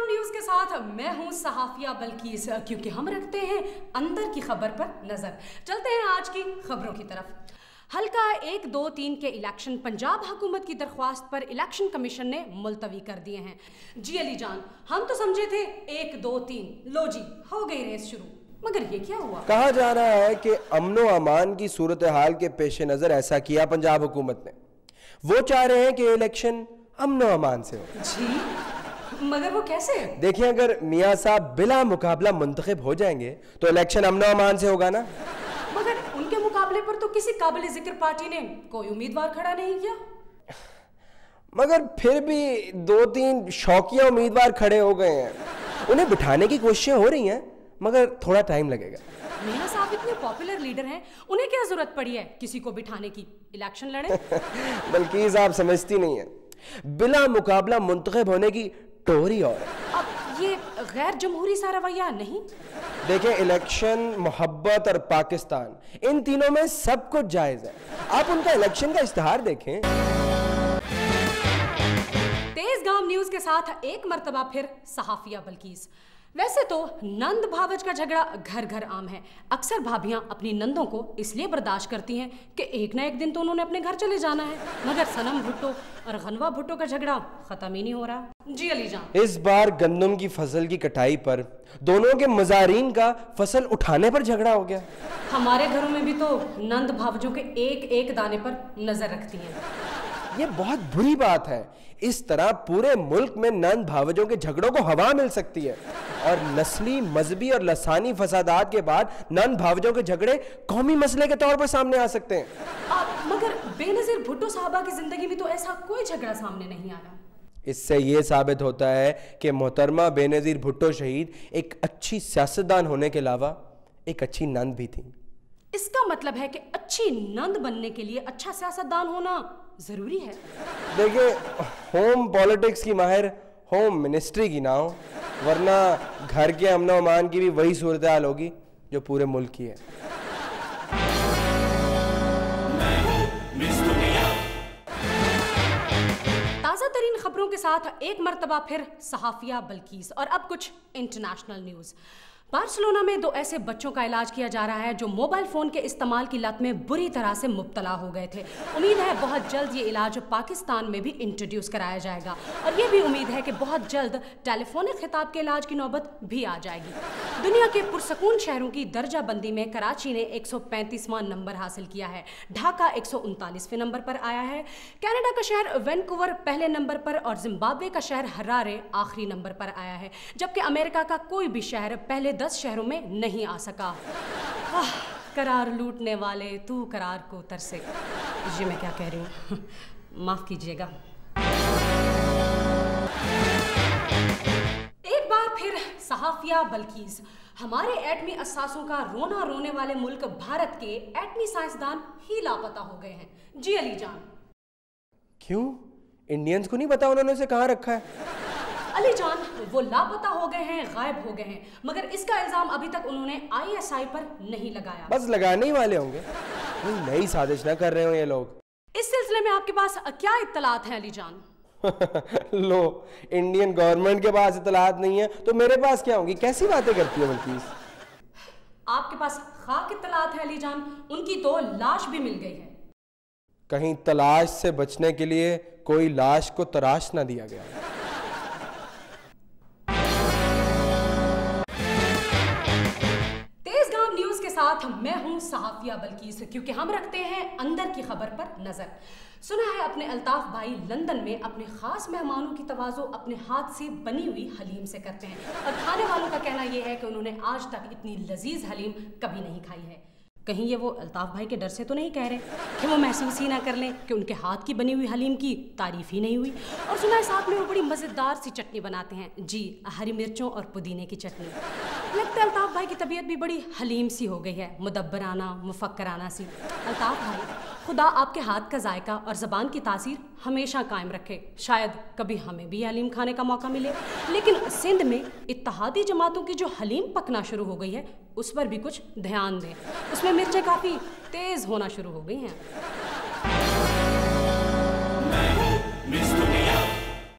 गाम न्यूज के साथ मैं हूं सहाफिया बल्कीस, क्योंकि हम रखते हैं अंदर की खबर पर नजर। चलते हैं आज की खबरों की तरफ। हल्का 1, 2, 3 के इलेक्शन पंजाब हुकूमत की दरख्वास्त पर इलेक्शन कमीशन ने मुलतवी कर दिए हैं। जी अली जान, हम तो समझे थे 1, 2, 3 लो जी हो गई रेस शुरू, मगर ये क्या हुआ? कहा जा रहा है कि अमनो अमान की सूरत हाल के पेश नजर ऐसा किया पंजाब हुकूमत ने। वो चाह रहे हैं कि इलेक्शन अमनो अमान से हो। जी मगर वो कैसे? देखिए, अगर मियाँ साहब बिला मुकाबला मुंतखब हो जाएंगे तो इलेक्शन अमनो अमान से होगा ना। मगर उनके मुकाबले पर तो किसी काबिल जिक्र पार्टी ने कोई उम्मीदवार खड़ा नहीं किया। मगर फिर भी 2-3 शौकिया उम्मीदवार खड़े हो गए हैं। उन्हें बिठाने की कोशिशें हो रही हैं, मगर थोड़ा टाइम लगेगा। मियाँ साहब इतने पॉपुलर लीडर हैं, उन्हें क्या जरूरत पड़ी है किसी को बिठाने की? इलेक्शन लड़े। बल्कि आप समझती नहीं है, बिला मुकाबला मुंतखब होने की टोरी और अब ये गैर जमहूरी सा रवैया नहीं। देखें, इलेक्शन, मोहब्बत और पाकिस्तान, इन तीनों में सब कुछ जायज है। आप उनका इलेक्शन का इश्तिहार देखें। तेज गाम न्यूज के साथ एक मर्तबा फिर सहाफिया बल्कीस। वैसे तो नंद भावज का झगड़ा घर घर आम है। अक्सर भाभियां अपनी नंदों को इसलिए बर्दाश्त करती हैं कि एक ना एक दिन तो उन्होंने अपने घर चले जाना है, मगर सनम भुट्टो और गनवा भुट्टो का झगड़ा खत्म ही नहीं हो रहा। जी अली जान, इस बार गंदम की फसल की कटाई पर दोनों के मजारीन का फसल उठाने पर झगड़ा हो गया। हमारे घरों में भी तो नंद भावजों के एक एक दाने पर नजर रखती हैं। ये बहुत बुरी बात है। इस तरह पूरे मुल्क में नंद भावजों के झगड़ों को हवा मिल सकती है और नस्ली, मजहबी और लसानी फसादात के बाद नंद भावजों के झगड़े कौमी मसले के तौर पर सामने आ सकते हैं। मगर बेनजीर भुट्टो साहबा की जिंदगी में तो ऐसा कोई झगड़ा सामने नहीं आया। इससे ये साबित होता है कि मोहतरमा बेनजीर भुट्टो शहीद एक अच्छी सियासतदान होने के अलावा एक अच्छी नंद भी थी। इसका मतलब है कि अच्छी नंद बनने के लिए अच्छा सियासतदान होना जरूरी है। देखिए, होम पॉलिटिक्स की माहिर होम मिनिस्ट्री की ना हो, वरना घर के अमन अमान की भी वही सूरत हाल होगी जो पूरे मुल्क की है। ताज़ा तरीन खबरों के साथ एक मर्तबा फिर सहाफिया बल्कीस। और अब कुछ इंटरनेशनल न्यूज़। बार्सिलोना में 2 ऐसे बच्चों का इलाज किया जा रहा है जो मोबाइल फ़ोन के इस्तेमाल की लत में बुरी तरह से मुब्तला हो गए थे। उम्मीद है बहुत जल्द ये इलाज पाकिस्तान में भी इंट्रोड्यूस कराया जाएगा, और ये भी उम्मीद है कि बहुत जल्द टेलीफोनिक खिताब के इलाज की नौबत भी आ जाएगी। दुनिया के पुरसकून शहरों की दर्जा बंदी में कराची ने 135वां नंबर हासिल किया है। ढाका 139वें नंबर पर आया है। कनाडा का शहर वैनकूवर पहले नंबर पर और जिम्बाब्वे का शहर हरारे आखिरी नंबर पर आया है, जबकि अमेरिका का कोई भी शहर पहले 10 शहरों में नहीं आ सका। करार लूटने वाले तू करार को तरसे। ये मैं क्या कह रही हूँ, माफ कीजिएगा। एक बार फिर सहाफिया बल्कीस। हमारे एटमी असासों का रोना रोने वाले मुल्क भारत के एटमी साइंसदान ही लापता हो गए हैं। जी अली जान, क्यों? इंडियंस को नहीं पता उन्होंने उसे कहाँ रखा है? अली जान, वो लापता हो गए हैं, गायब हो गए हैं, मगर इसका इल्जाम अभी तक उन्होंने ISI पर नहीं लगाया। बस लगाने ही वाले होंगे, कोई नई साजिश ना कर रहे हो ये लोग। इस सिलसिले में आपके पास क्या इत्तलात हैं अली जान? लो, इंडियन गवर्नमेंट के पास इत्तलात नहीं है तो मेरे पास क्या होंगी? कैसी बातें करती है बल्कीस? आपके पास खाक इत्तलात है अली जान, उनकी तो लाश भी मिल गई है। कहीं तलाश से बचने के लिए कोई लाश को तराश ना दिया गया। न्यूज के साथ मैं हूं सहाफिया बल्कीस, क्योंकि हम रखते हैं अंदर की खबर पर नजर। सुना है अपने अल्ताफ भाई लंदन में अपने खास मेहमानों की तवाज़ो अपने हाथ से बनी हुई हलीम से करते हैं, और खाने वालों का कहना यह है कि उन्होंने आज तक इतनी लजीज हलीम कभी नहीं खाई है। कहीं ये वो अल्ताफ भाई के डर से तो नहीं कह रहे कि वो महसूस ही ना कर लें कि उनके हाथ की बनी हुई हलीम की तारीफ ही नहीं हुई। और सुना है साथ में वो बड़ी मज़ेदार सी चटनी बनाते हैं, जी, हरी मिर्चों और पुदीने की चटनी। लगता है अल्ताफ भाई की तबीयत भी बड़ी हलीम सी हो गई है, मुदब्बराना, मुफक्कराना सी। अल्ताफ भाई, खुदा आपके हाथ का जायका और ज़बान की तासीर हमेशा कायम रखे। शायद कभी हमें भी हलीम खाने का मौका मिले। लेकिन सिंध में इत्तेहादी जमातों की जो हलीम पकना शुरू हो गई है, उस पर भी कुछ ध्यान दें। उसमें मिर्चें काफ़ी तेज़ होना शुरू हो गई हैं।